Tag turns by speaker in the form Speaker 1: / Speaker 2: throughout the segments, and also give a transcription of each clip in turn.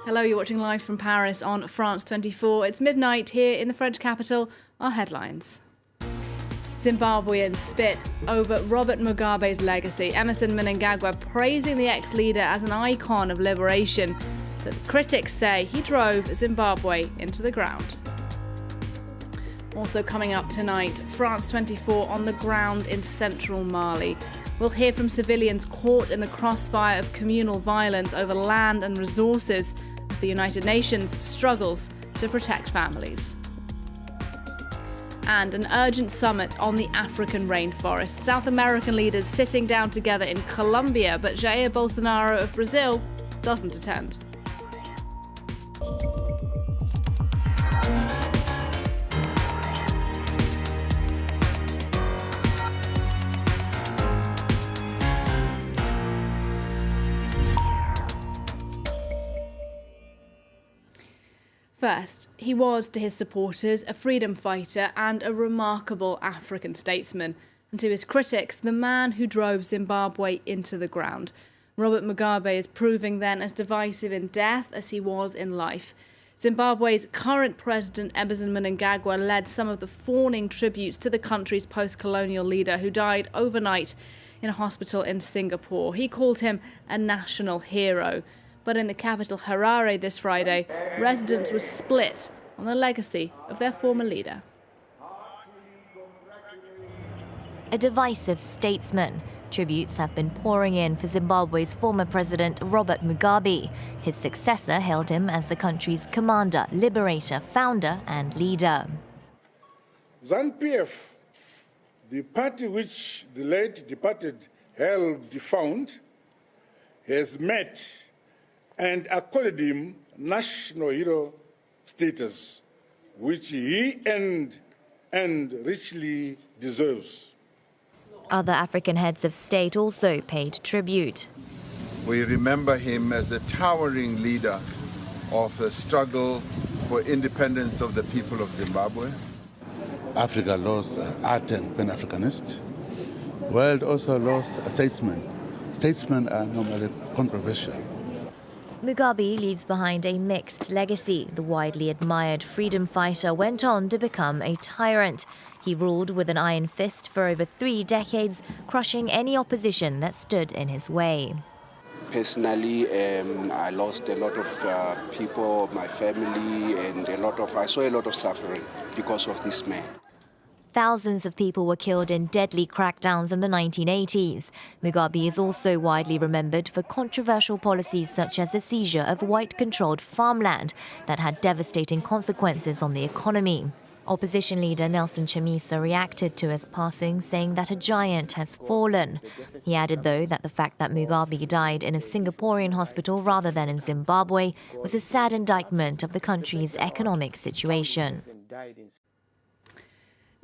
Speaker 1: Hello, you're watching live from Paris on France 24. It's midnight here in the French capital. Our headlines. Zimbabweans spit over Robert Mugabe's legacy. Emerson Mnangagwa praising the ex-leader as an icon of liberation. But critics say he drove Zimbabwe into the ground. Also coming up tonight, France 24 on the ground in central Mali. We'll hear from civilians caught in the crossfire of communal violence over land and resources as the United Nations struggles to protect families. And an urgent summit on the African rainforest. South American leaders sitting down together in Colombia, but Jair Bolsonaro of Brazil doesn't attend. First, he was, to his supporters, a freedom fighter and a remarkable African statesman. And to his critics, the man who drove Zimbabwe into the ground. Robert Mugabe is proving then as divisive in death as he was in life. Zimbabwe's current president, Emerson Mnangagwa, led some of the fawning tributes to the country's post-colonial leader who died overnight in a hospital in Singapore. He called him a national hero. But in the capital Harare this Friday, residents were split on the legacy of their former leader.
Speaker 2: A divisive statesman. Tributes have been pouring in for Zimbabwe's former president, Robert Mugabe. His successor hailed him as the country's commander, liberator, founder and leader.
Speaker 3: ZANU-PF, the party which the late departed helped found, has met and accorded him national hero status, which he earned and richly deserves.
Speaker 2: Other African heads of state also paid tribute.
Speaker 4: We remember him as a towering leader of the struggle for independence of the people of Zimbabwe.
Speaker 5: Africa lost an ardent Pan-Africanist. The world also lost a statesman. Statesmen are normally controversial.
Speaker 2: Mugabe leaves behind a mixed legacy. The widely admired freedom fighter went on to become a tyrant. He ruled with an iron fist for over 3 decades, crushing any opposition that stood in his way.
Speaker 6: Personally, I lost a lot of people, my family, and I saw a lot of suffering because of this man.
Speaker 2: Thousands of people were killed in deadly crackdowns in the 1980s. Mugabe is also widely remembered for controversial policies such as the seizure of white-controlled farmland that had devastating consequences on the economy. Opposition leader Nelson Chamisa reacted to his passing, saying that a giant has fallen. He added, though, that the fact that Mugabe died in a Singaporean hospital rather than in Zimbabwe was a sad indictment of the country's economic situation.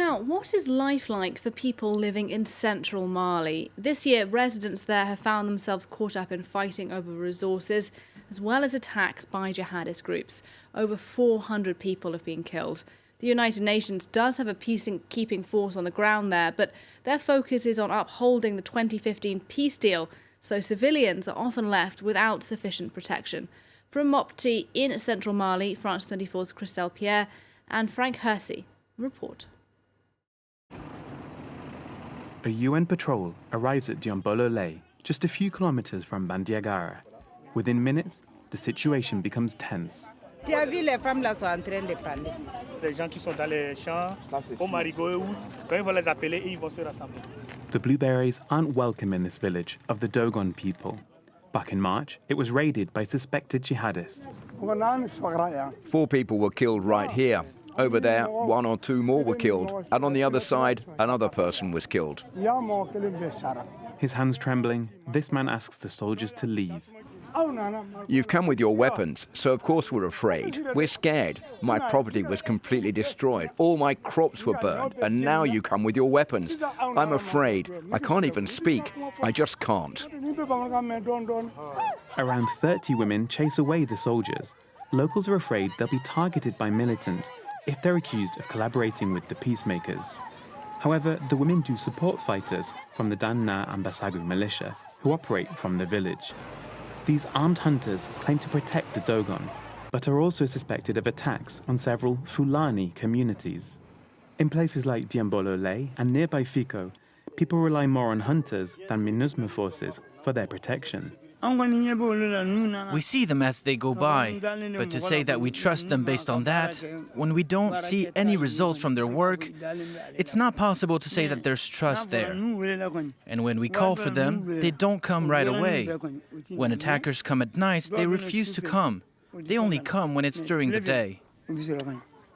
Speaker 1: Now, what is life like for people living in central Mali? This year, residents there have found themselves caught up in fighting over resources, as well as attacks by jihadist groups. Over 400 people have been killed. The United Nations does have a peacekeeping force on the ground there, but their focus is on upholding the 2015 peace deal, so civilians are often left without sufficient protection. From Mopti in central Mali, France 24's Christelle Pierre and Frank Hersey report.
Speaker 7: A UN patrol arrives at Diambolo-Lay, just a few kilometers from Bandiagara. Within minutes, the situation becomes tense.
Speaker 8: The
Speaker 7: blueberries aren't welcome in this village of the Dogon people. Back in March, it was raided by suspected jihadists.
Speaker 9: 4 people were killed right here. Over there, 1 or 2 more were killed. And on the other side, another person was killed.
Speaker 7: His hands trembling, this man asks the soldiers to leave.
Speaker 9: You've come with your weapons, so of course we're afraid. We're scared. My property was completely destroyed. All my crops were burned, and now you come with your weapons. I'm afraid. I can't even speak. I just can't.
Speaker 7: Around 30 women chase away the soldiers. Locals are afraid they'll be targeted by militants if they're accused of collaborating with the peacemakers. However, the women do support fighters from the Dan Na and Basagu militia who operate from the village. These armed hunters claim to protect the Dogon, but are also suspected of attacks on several Fulani communities. In places like Diambolole and nearby Fico, people rely more on hunters than MINUSMA forces for their protection.
Speaker 8: We see them as they go by, but to say that we trust them based on that, when we don't see any results from their work, it's not possible to say that there's trust there. And when we call for them, they don't come right away. When attackers come at night, they refuse to come. They only come when it's during the day.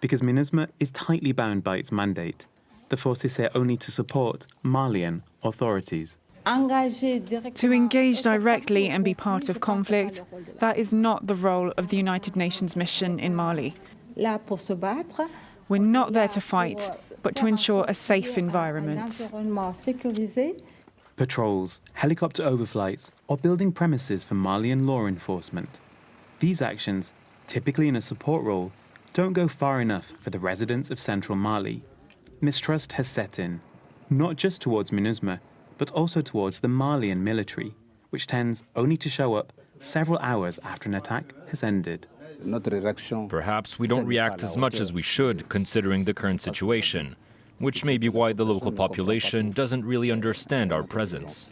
Speaker 7: Because MINUSMA is tightly bound by its mandate, the force is here only to support Malian authorities.
Speaker 10: To engage directly and be part of conflict, that is not the role of the United Nations mission in Mali. We're not there to fight, but to ensure a safe environment.
Speaker 7: Patrols, helicopter overflights, or building premises for Malian law enforcement. These actions, typically in a support role, don't go far enough for the residents of central Mali. Mistrust has set in, not just towards MINUSMA, but also towards the Malian military, which tends only to show up several hours after an attack has ended.
Speaker 11: Perhaps we don't react as much as we should, considering the current situation, which may be why the local population doesn't really understand our presence.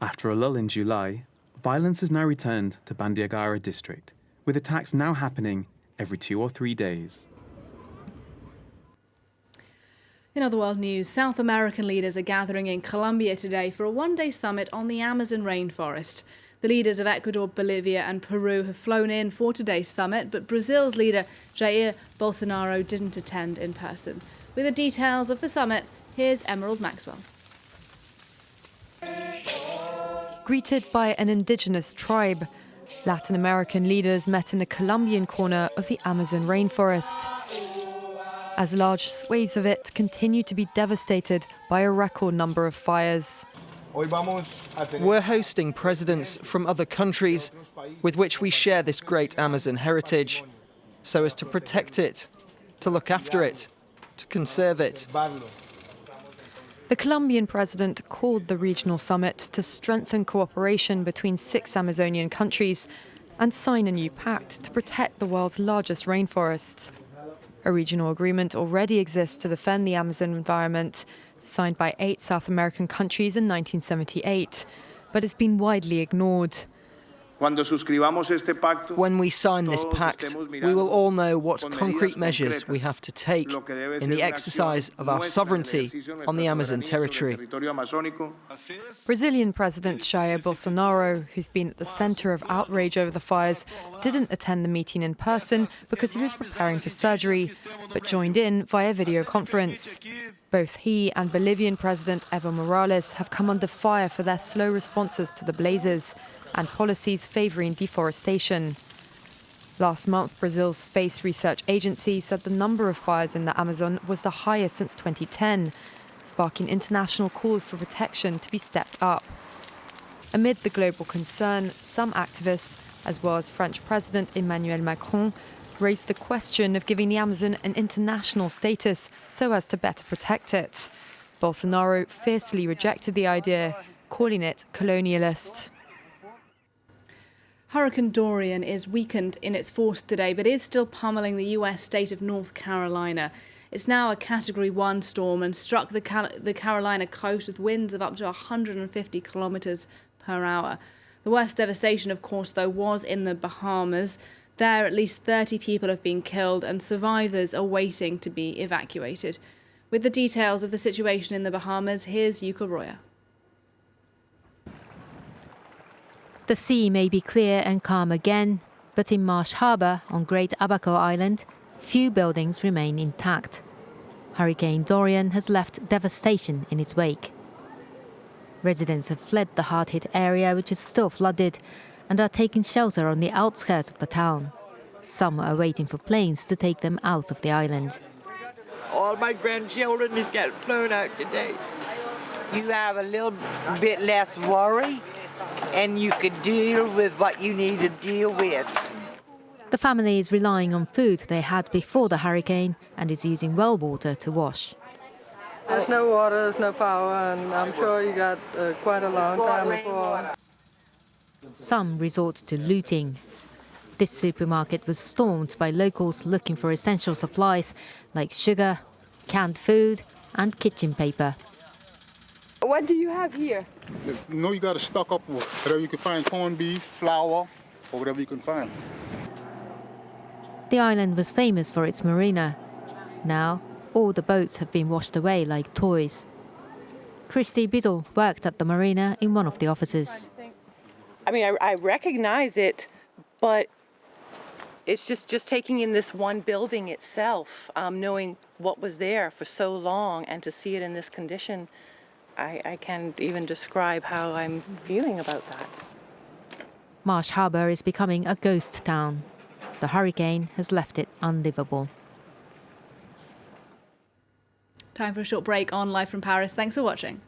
Speaker 7: After a lull in July, violence has now returned to Bandiagara district, with attacks now happening every 2 or 3 days.
Speaker 1: In other world news, South American leaders are gathering in Colombia today for a one-day summit on the Amazon rainforest. The leaders of Ecuador, Bolivia and Peru have flown in for today's summit, but Brazil's leader, Jair Bolsonaro, didn't attend in person. With the details of the summit, here's Emerald Maxwell.
Speaker 12: Greeted by an indigenous tribe, Latin American leaders met in the Colombian corner of the Amazon rainforest, as large swathes of it continue to be devastated by a record number of fires.
Speaker 13: We're hosting presidents from other countries with which we share this great Amazon heritage, so as to protect it, to look after it, to conserve it.
Speaker 12: The Colombian president called the regional summit to strengthen cooperation between 6 Amazonian countries and sign a new pact to protect the world's largest rainforest. A regional agreement already exists to defend the Amazon environment, signed by 8 South American countries in 1978, but it's been widely ignored.
Speaker 13: When we sign this pact, we will all know what concrete measures we have to take in the exercise of our sovereignty on the Amazon territory.
Speaker 12: Brazilian President Jair Bolsonaro, who's been at the centre of outrage over the fires, didn't attend the meeting in person because he was preparing for surgery, but joined in via video conference. Both he and Bolivian President Evo Morales have come under fire for their slow responses to the blazes and policies favouring deforestation. Last month, Brazil's Space Research Agency said the number of fires in the Amazon was the highest since 2010, sparking international calls for protection to be stepped up. Amid the global concern, some activists, as well as French President Emmanuel Macron, raised the question of giving the Amazon an international status so as to better protect it. Bolsonaro fiercely rejected the idea, calling it colonialist.
Speaker 1: Hurricane Dorian is weakened in its force today, but is still pummeling the US state of North Carolina. It's now a Category 1 storm and struck the Carolina coast with winds of up to 150 kilometres per hour. The worst devastation, of course, though, was in the Bahamas. There, at least 30 people have been killed and survivors are waiting to be evacuated. With the details of the situation in the Bahamas, here's Yuka Roya.
Speaker 2: The sea may be clear and calm again, but in Marsh Harbour on Great Abaco Island, few buildings remain intact. Hurricane Dorian has left devastation in its wake. Residents have fled the hard-hit area, which is still flooded, and are taking shelter on the outskirts of the town. Some are waiting for planes to take them out of the island.
Speaker 14: All my grandchildren just got flown out today. You have a little bit less worry, and you can deal with what you need to deal with.
Speaker 2: The family is relying on food they had before the hurricane and is using well water to wash.
Speaker 15: There's no water, there's no power, and I'm sure you got quite a long time before.
Speaker 2: Some resort to looting. This supermarket was stormed by locals looking for essential supplies like sugar, canned food and kitchen paper.
Speaker 15: What do you have here?
Speaker 16: You got to stock up with whatever you can find, corned beef, flour, or whatever you can find.
Speaker 2: The island was famous for its marina. Now, all the boats have been washed away like toys. Christy Biddle worked at the marina in one of the offices.
Speaker 17: I mean, I recognize it, but it's just taking in this one building itself, knowing what was there for so long, and to see it in this condition, I can't even describe how I'm feeling about that.
Speaker 2: Marsh Harbour is becoming a ghost town. The hurricane has left it unlivable.
Speaker 1: Time for a short break on Live from Paris. Thanks for watching.